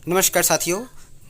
नमस्कार साथियों,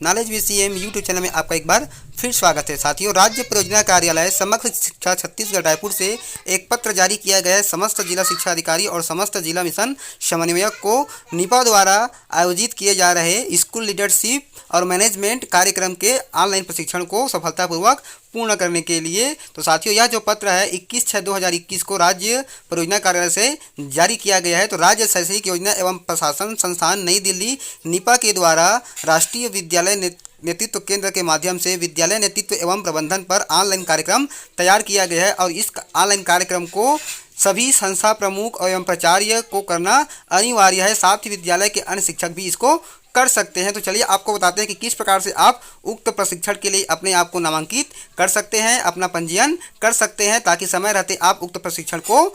knowledge VCM YouTube channel में आपका एक बार फिर स्वागत है। साथियों, राज्य परियोजना कार्यालय समग्र शिक्षा छत्तीसगढ़ रायपुर से एक पत्र जारी किया गया है समस्त जिला शिक्षा अधिकारी और समस्त जिला मिशन समन्वयक को निपा द्वारा आयोजित किए जा रहे स्कूल लीडरशिप और मैनेजमेंट कार्यक्रम के ऑनलाइन प्रशिक्षण को सफलतापूर्वक पूर्ण करने के लिए। तो साथियों, यह जो पत्र है 21/6/2021 को राज्य परियोजना कार्यालय से जारी किया गया है। तो राज्य शैक्षिक योजना एवं प्रशासन संस्थान नई दिल्ली निपा के द्वारा राष्ट्रीय विद्यालय नेतृत्व केंद्र के माध्यम से विद्यालय नेतृत्व एवं प्रबंधन पर ऑनलाइन कार्यक्रम तैयार किया गया है और इस ऑनलाइन कार्यक्रम को सभी संस्था प्रमुख एवं प्राचार्य को करना अनिवार्य है। साथ ही विद्यालय के अन्य शिक्षक भी इसको कर सकते हैं। तो चलिए आपको बताते हैं कि किस प्रकार से आप उक्त प्रशिक्षण के लिए अपने आप को नामांकित कर सकते हैं, अपना पंजीयन कर सकते हैं, ताकि समय रहते आप उक्त प्रशिक्षण को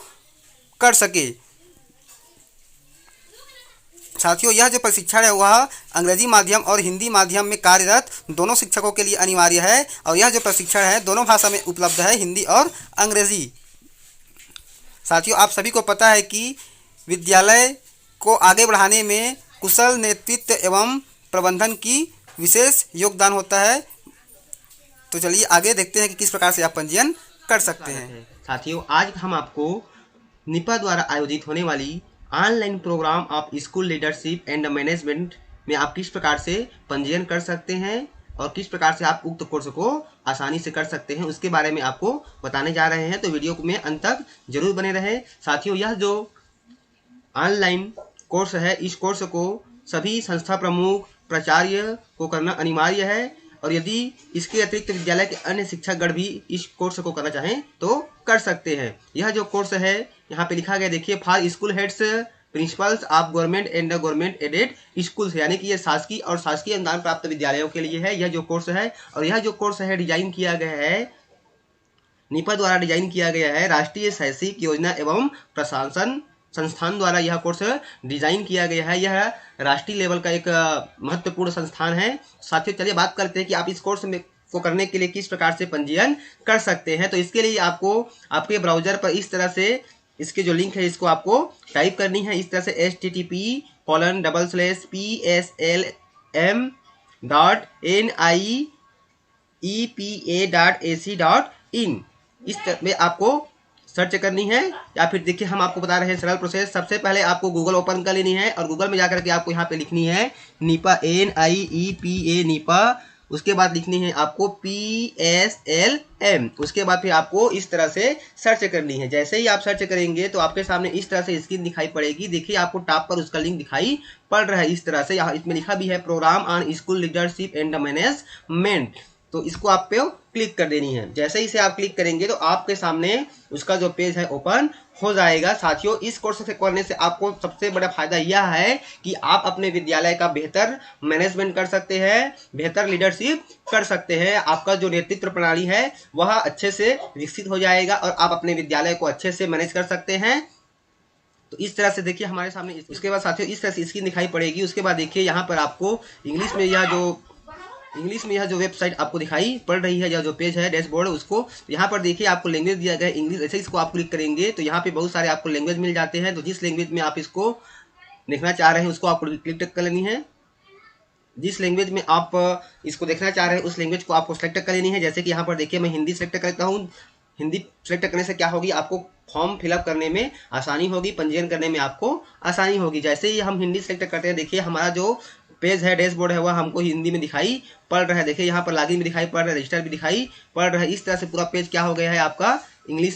कर सके। साथियों, यह जो प्रशिक्षण है वह अंग्रेजी माध्यम और हिंदी माध्यम में कार्यरत दोनों शिक्षकों के लिए अनिवार्य है और यह जो प्रशिक्षण है दोनों भाषा में उपलब्ध है, हिंदी और अंग्रेजी। साथियों, आप सभी को पता है कि विद्यालय को आगे बढ़ाने में कुशल नेतृत्व एवं प्रबंधन की विशेष योगदान होता है। तो चलिए आगे देखते हैं कि किस प्रकार से आप पंजीयन कर सकते हैं। साथियों, आज हम आपको निपा द्वारा आयोजित होने वाली online programme of school leadership and management में आप किस प्रकार से पंजीयन कर सकते हैं और किस प्रकार से आप उक्त कोर्स को आसानी से कर सकते हैं उसके बारे में आपको बताने जा रहे हैं। तो वीडियो में अंत तक जरूर बने रहें। साथियों, यह जो ऑनलाइन कोर्स है इस कोर्स को सभी संस्था प्रमुख प्राचार्य को करना अनिवार्य है और यदि इसके अतिरिक्त विद्यालय के अन्य शिक्षकगण भी इस कोर्स को करना चाहें तो कर सकते हैं। यह जो कोर्स है यहाँ पे लिखा गया देखिए, for school heads principles of government and government aided schools, यानी कि ये शासकीय और शासकीय अनुदान प्राप्त विद्यालयों के लिए है यह जो कोर्स है। और यह जो कोर्स है डिजाइन किया गया है निपा द्वारा डिजाइन किया गया है राष्ट्रीय शैक्षिक योजना एवं प्रशासन संस्थान द्वारा यह कोर्स डिजाइन किया गया है। यह राष्ट्रीय लेवल का एक महत्वपूर्ण संस्थान है। साथियों, चलिए बात करते हैं कि आप इस कोर्स में को करने के लिए किस प्रकार से पंजीयन कर सकते हैं। तो इसके लिए आपको आपके ब्राउजर पर इस तरह से इसके जो लिंक है इसको आपको टाइप करनी है। इस तरह से http://pslm.niepa.ac.in इस तरह में आपको सर्च करनी है। या फिर देखिए हम आपको बता रहे हैं सरल प्रोसेस। सबसे पहले आपको गूगल ओपन कर लेनी है और गूगल में जाकर के आपको यहाँ पे लिखनी है निपा NIEPA निपा, उसके बाद लिखनी है आपको PSLM, उसके बाद फिर आपको इस तरह से सर्च करनी है। जैसे ही आप सर्च करेंगे तो आपके सामने इस तरह से स्क्रीन दिखाई पड़ेगी। देखिए आपको टॉप पर उसका लिंक दिखाई पड़ रहा है इस तरह से, यहाँ इसमें लिखा भी है programme on school leadership and management. तो इसको आप पे क्लिक कर देनी है। जैसे ही इसे आप क्लिक करेंगे तो आपके सामने उसका जो पेज है ओपन हो जाएगा। साथियों, इस कोर्स से करने से आपको सबसे बड़ा फायदा यह है कि आप अपने विद्यालय का बेहतर मैनेजमेंट कर सकते हैं, बेहतर लीडरशिप कर सकते हैं। आपका जो नेतृत्व प्रणाली है वह अच्छे से विकसित हो जाएगा और आप अपने विद्यालय को अच्छे से मैनेज कर सकते हैं। तो इस तरह से देखिए हमारे सामने, उसके बाद साथियों इस तरह से स्क्रीन दिखाई पड़ेगी। उसके बाद देखिए यहाँ पर आपको इंग्लिश में यह जो वेबसाइट आपको दिखाई पड़ रही है, यह जो पेज है डैशबोर्ड, उसको यहाँ पर देखिए आपको लैंग्वेज दिया गया है इंग्लिश। ऐसे इसको आप क्लिक करेंगे तो यहाँ पे बहुत सारे आपको लैंग्वेज मिल जाते हैं। तो जिस लैंग्वेज में आप इसको देखना चाह रहे हैं उसको आपको क्लिक कर लेनी है। जिस लैंग्वेज में आप इसको देखना चाह रहे हैं उस लैंग्वेज को आपको सेलेक्ट कर लेनी है। जैसे कि यहाँ पर देखिए मैं हिंदी सेलेक्ट करता हूँ। हिंदी सेलेक्ट करने से क्या होगी, आपको फॉर्म फिलअप करने में आसानी होगी, पंजीयन करने में आपको आसानी होगी। जैसे ही हम हिंदी सेलेक्ट करते हैं देखिए हमारा जो पेज है डैशबोर्ड है वह हमको हिंदी में दिखाई पड़ रहा है। देखिए यहाँ पर लॉगिन भी दिखाई पड़ रहा है, रजिस्टर भी दिखाई पड़ रहा है। इस तरह से पूरा पेज क्या हो गया है आपका इंग्लिश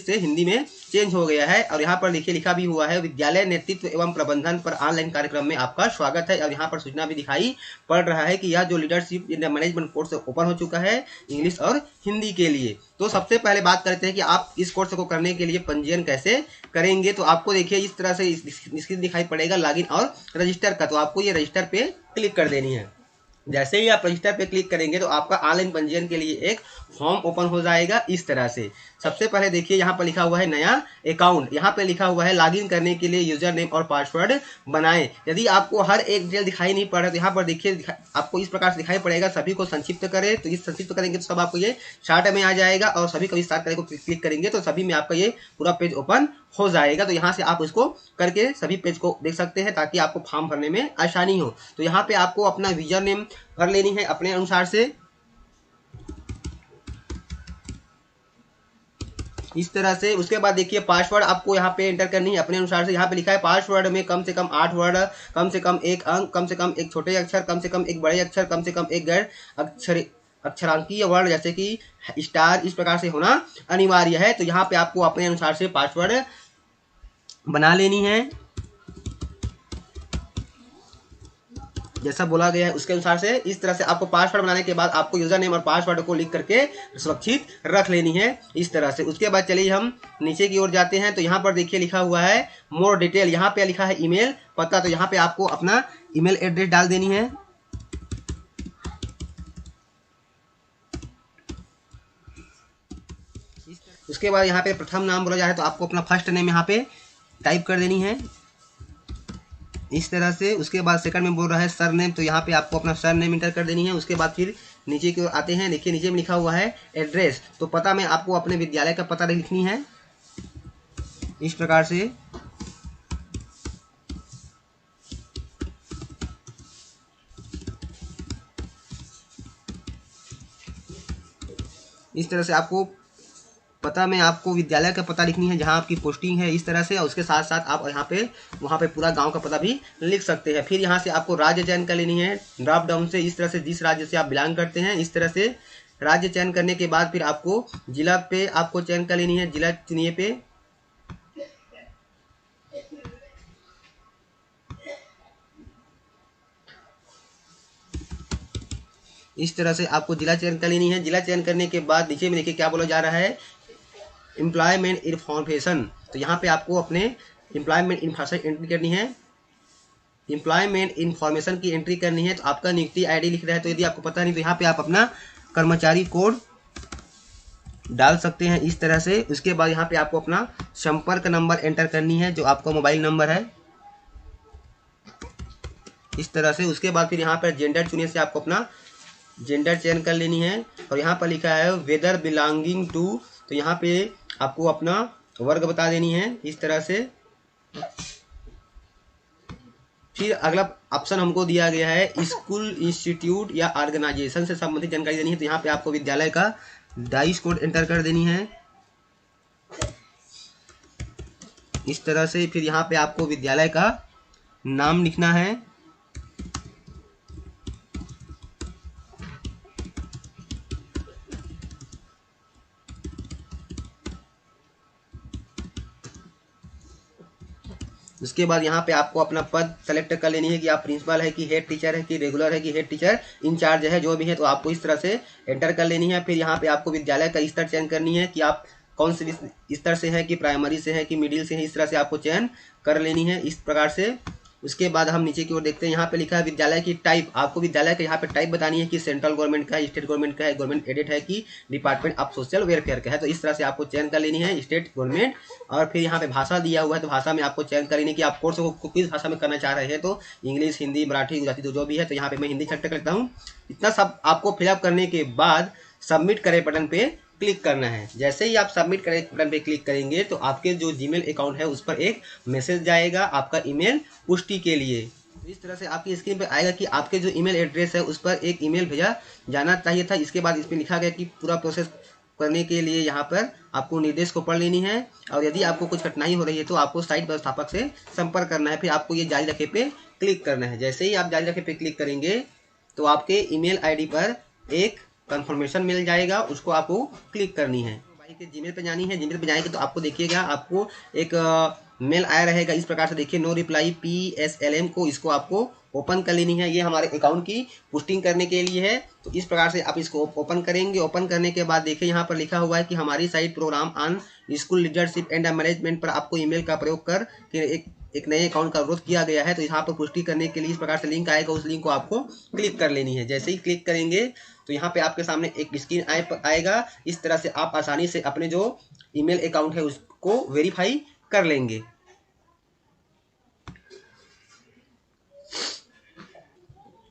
से हिंदी में चेंज हो गया है। और यहाँ पर देखिए लिखा भी हुआ है विद्यालय नेतृत्व एवं प्रबंधन पर ऑनलाइन कार्यक्रम में आपका स्वागत है। और यहाँ पर सूचना भी दिखाई पड़ रहा है कि यह जो leadership in management course open हो चुका है इंग्लिश और हिंदी के लिए। तो सबसे पहले बात करते हैं कि आप इस कोर्स को करने के लिए पंजीयन कैसे करेंगे। तो आपको देखिए इस तरह से स्क्रीन दिखाई पड़ेगा लॉगिन और रजिस्टर का। तो आपको ये रजिस्टर पे क्लिक कर देनी है। जैसे ही आप रजिस्टर पे क्लिक करेंगे तो आपका ऑनलाइन पंजीयन के लिए एक फॉर्म ओपन हो जाएगा इस तरह से। सबसे पहले देखिए यहाँ पर लिखा हुआ है नया अकाउंट, यहाँ पे लिखा हुआ है लॉगिन करने के लिए यूजर नेम और पासवर्ड बनाएं। यदि आपको हर एक डिटेल दिखाई नहीं पड़ रहा तो यहाँ पर देखिए आपको इस प्रकार से दिखाई पड़ेगा, सभी को संक्षिप्त करें। तो इस संक्षिप्त करेंगे तो सब आपको ये शार्ट में आ जाएगा, और सभी को विस्तार करें को क्लिक करेंगे तो सभी में आपका ये पूरा पेज ओपन हो जाएगा। तो यहाँ से आप इसको करके सभी पेज को देख सकते हैं ताकि आपको फॉर्म भरने में आसानी हो। तो यहाँ पे आपको अपना यूजर नेम भर लेनी है अपने अनुसार से, इस तरह से। उसके बाद देखिए पासवर्ड आपको यहाँ पे एंटर करनी है अपने अनुसार से। यहाँ पे लिखा है पासवर्ड में कम से कम 8 वर्ड, कम से कम 1 अंक, कम से कम एक छोटे अक्षर, कम से कम एक बड़े अक्षर, कम से कम एक गैर अक्षरांकीय वर्ण जैसे कि स्टार, इस प्रकार से होना अनिवार्य है। तो यहाँ पे आपको अपने अनुसार से पासवर्ड बना लेनी है, जैसा बोला गया है उसके अनुसार से। इस तरह से आपको पासवर्ड बनाने के बाद आपको यूजर नेम और पासवर्ड को लिख करके सुरक्षित रख लेनी है इस तरह से। उसके बाद चलिए हम नीचे की ओर जाते हैं। तो यहाँ पर देखिए लिखा हुआ है मोर डिटेल, यहाँ पे लिखा है ईमेल पता। तो यहाँ पे आपको अपना ईमेल एड्रेस डाल देनी है। उसके बाद यहाँ पे प्रथम नाम बोला जा रहा है तो आपको अपना फर्स्ट नेम यहाँ पे टाइप कर देनी है इस तरह से। उसके बाद सेकंड में बोल रहा है सर नेम, तो यहाँ पे आपको अपना सर नेम इंटर कर देनी है। उसके बाद फिर नीचे की ओर आते हैं, देखिए नीचे में लिखा हुआ है एड्रेस, तो पता में आपको अपने विद्यालय का पता लिखनी है इस प्रकार से। इस तरह से आपको पता में आपको विद्यालय का पता लिखनी है जहाँ आपकी पोस्टिंग है इस तरह से। और उसके साथ साथ आप यहाँ पे वहाँ पे पूरा गांव का पता भी लिख सकते हैं। फिर यहाँ से आपको राज्य चयन कर लेनी है ड्रॉप डाउन से, इस तरह से जिस राज्य से आप बिलोंग करते हैं इस तरह से राज्य चयन करने के बाद फिर आपको जिला पे आपको चयन कर लेनी है, जिला चुनिए पे। इस तरह से आपको जिला चयन कर लेनी है। जिला चयन करने के बाद नीचे में देखिए क्या बोला जा रहा है एम्प्लॉयमेंट इन्फॉर्मेशन, तो यहाँ पे आपको अपने एम्प्लॉयमेंट इन्फॉर्मेशन एंट्री करनी है। एम्प्लॉयमेंट इन्फॉर्मेशन की एंट्री करनी है तो आपका नियुक्ति आईडी लिख रहा है, तो यदि आपको पता नहीं तो यहाँ पे आप अपना कर्मचारी कोड डाल सकते हैं इस तरह से। उसके बाद यहाँ पे आपको अपना संपर्क नंबर एंटर करनी है जो आपका मोबाइल नंबर है इस तरह से। उसके बाद फिर यहाँ पर जेंडर चुने से आपको अपना जेंडर चयन कर लेनी है। और यहाँ पर लिखा है वेदर बिलोंगिंग टू, तो यहाँ पे आपको अपना वर्ग बता देनी है इस तरह से। फिर अगला ऑप्शन हमको दिया गया है स्कूल, इंस्टीट्यूट या ऑर्गेनाइजेशन से संबंधित जानकारी देनी है, तो यहाँ पे आपको विद्यालय का डाइस कोड एंटर कर देनी है इस तरह से। फिर यहाँ पे आपको विद्यालय का नाम लिखना है। उसके बाद यहाँ पे आपको अपना पद सेलेक्ट कर लेनी है कि आप प्रिंसिपल है कि हेड टीचर है कि रेगुलर है कि हेड टीचर इंचार्ज है, जो भी है तो आपको इस तरह से एंटर कर लेनी है। फिर यहाँ पे आपको विद्यालय का स्तर चयन करनी है कि आप कौन से स्तर से है, कि प्राइमरी से है कि मिडिल से है, इस तरह से आपको चयन कर लेनी है इस प्रकार से। उसके बाद हम नीचे की ओर देखते हैं, यहाँ पे लिखा है विद्यालय की टाइप। आपको विद्यालय का यहाँ पे टाइप बतानी है कि सेंट्रल गवर्नमेंट का है, स्टेट गवर्नमेंट का है, गवर्नमेंट एडेड है कि डिपार्टमेंट ऑफ सोशल वेलफेयर का है, तो इस तरह से आपको चयन कर लेनी है स्टेट गवर्नमेंट। और फिर यहाँ पे भाषा दिया हुआ है, तो भाषा में आपको चयन कर लेनी कि आप कोर्स को किस भाषा में करना चाह रहे हैं, तो इंग्लिश, हिंदी, मराठी, गुजराती जो भी है। तो यहाँ पे मैं हिंदी सेलेक्ट कर लेता हूँ। इतना सब आपको फिलअप करने के बाद सबमिट करें बटन पे क्लिक करना है। जैसे ही आप सबमिट करें बटन पे क्लिक करेंगे तो आपके जो जीमेल अकाउंट है उस पर एक मैसेज जाएगा आपका ईमेल पुष्टि के लिए। इस तरह से आपकी स्क्रीन पे आएगा कि आपके जो ईमेल एड्रेस है उस पर एक ईमेल भेजा जाना चाहिए था। इसके बाद इस पर लिखा गया कि पूरा प्रोसेस करने के लिए यहाँ पर आपको निर्देश को पढ़ लेनी है, और यदि आपको कुछ कठिनाई हो रही है तो आपको साइट व्यवस्थापक से संपर्क करना है। फिर आपको ये जारी रखे पे क्लिक करना है। जैसे ही आप जारी रखे पे क्लिक करेंगे तो आपके ईमेल आईडी पर एक कंफर्मेशन मिल जाएगा, उसको आपको क्लिक करनी है। भाई के जीमेल पे जानी है। जीमेल पे जाएंगे तो आपको देखिएगा आपको एक मेल आया रहेगा इस प्रकार से, देखिए नो रिप्लाई PSLM को, इसको आपको ओपन कर लेनी है। ये हमारे अकाउंट की पुस्टिंग करने के लिए है, तो इस प्रकार से आप इसको ओपन करेंगे। ओपन करने के बाद देखिए यहाँ पर लिखा हुआ है कि हमारी site programme on school leadership and management पर आपको ईमेल का प्रयोग कर एक एक नए अकाउंट का अनुरोध किया गया है। तो यहाँ पर पुष्टि करने के लिए इस प्रकार से लिंक आएगा, उस लिंक को आपको क्लिक कर लेनी है। जैसे ही क्लिक करेंगे तो यहाँ पे आपके सामने एक स्क्रीन आएगा। इस तरह से आप आसानी से अपने जो ईमेल अकाउंट है उसको वेरीफाई कर लेंगे।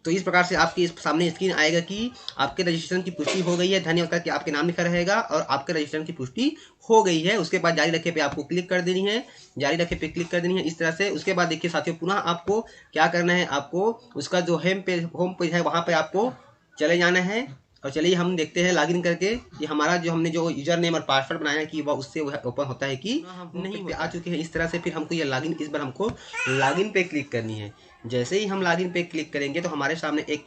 तो इस प्रकार से आपके सामने स्क्रीन आएगा कि आपके रजिस्ट्रेशन की पुष्टि हो गई है, धन्यवाद करके आपके नाम लिखा रहेगा और आपके रजिस्ट्रेशन की पुष्टि हो गई है। उसके बाद जारी रखे पे आपको क्लिक कर देनी है, जारी रखे पे क्लिक कर देनी है इस तरह से। उसके बाद देखिए साथियों, पुनः आपको क्या करना है, आपको उसका जो होम पेज है वहाँ पे आपको चले जाना है। और चलिए हम देखते हैं लॉगिन करके कि हमारा जो हमने जो यूजर नेम और पासवर्ड बनाया कि वह उससे वह ओपन होता है कि नहीं पे आ चुके हैं। इस तरह से फिर हमको ये लॉगिन, इस बार हमको लॉगिन पे क्लिक करनी है। जैसे ही हम लॉगिन पे क्लिक करेंगे तो हमारे सामने एक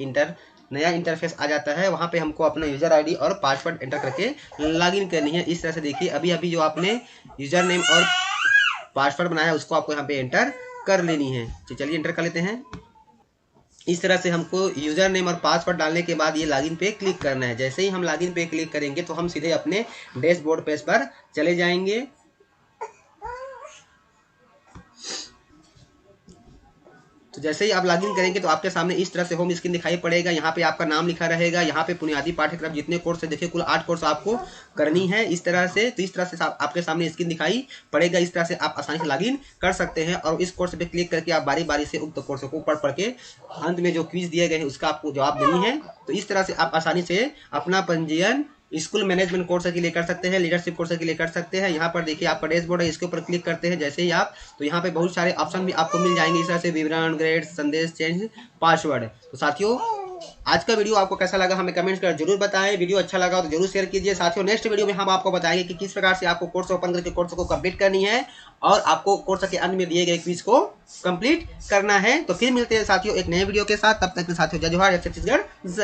नया इंटरफेस आ जाता है। वहाँ पे हमको अपना यूजर आईडी और पासवर्ड एंटर करके लॉगिन करनी है। इस तरह से देखिए अभी जो आपने यूजर नेम और पासवर्ड बनाया है उसको आपको यहाँ पे एंटर कर लेनी है। तो चलिए एंटर कर लेते हैं। इस तरह से हमको यूजर नेम और पासवर्ड डालने के बाद ये लॉगिन पे क्लिक करना है। जैसे ही हम लॉगिन पे क्लिक करेंगे तो हम सीधे अपने डैशबोर्ड पेज पर चले जाएंगे। तो जैसे ही आप लॉगिन करेंगे तो आपके सामने इस तरह से होम स्क्रीन दिखाई पड़ेगा। यहाँ पे आपका नाम लिखा रहेगा। यहाँ पे बुनियादी पाठ्यक्रम जितने कोर्स है, देखिए कुल 8 कोर्स आपको करनी है इस तरह से। तो इस तरह से आपके सामने स्क्रीन दिखाई पड़ेगा। इस तरह से आप आसानी से लॉगिन कर सकते हैं और इस कोर्स पे क्लिक करके आप बारी बारी से उक्त कोर्स को पढ़ के अंत में जो क्विज दिए गए हैं उसका आपको जवाब देनी है। तो इस तरह से आप आसानी से अपना पंजीयन स्कूल मैनेजमेंट कोर्स के लिए कर सकते हैं, लीडरशिप कोर्स के लिए कर सकते हैं। यहाँ पर देखिए आपका डैशबोर्ड है, इसके ऊपर क्लिक करते हैं जैसे ही आप, तो यहाँ पे बहुत सारे ऑप्शन भी आपको मिल जाएंगे इस तरह से, विवरण, ग्रेड, संदेश, चेंज, पासवर्ड। तो साथियों आज का वीडियो आपको कैसा लगा हमें कमेंट कर जरूर बताएं। वीडियो अच्छा लगा तो जरूर शेयर कीजिए। साथियों नेक्स्ट वीडियो में हम आपको बताएंगे कि किस प्रकार से आपको कोर्स ओपन करके कोर्स को कंप्लीट करनी है और आपको कोर्स के अंत में दिए गए क्विज को कंप्लीट करना है। तो फिर मिलते हैं साथियों एक नए वीडियो के साथ। तब तक के साथियों जय जोहार, जय छत्तीसगढ़।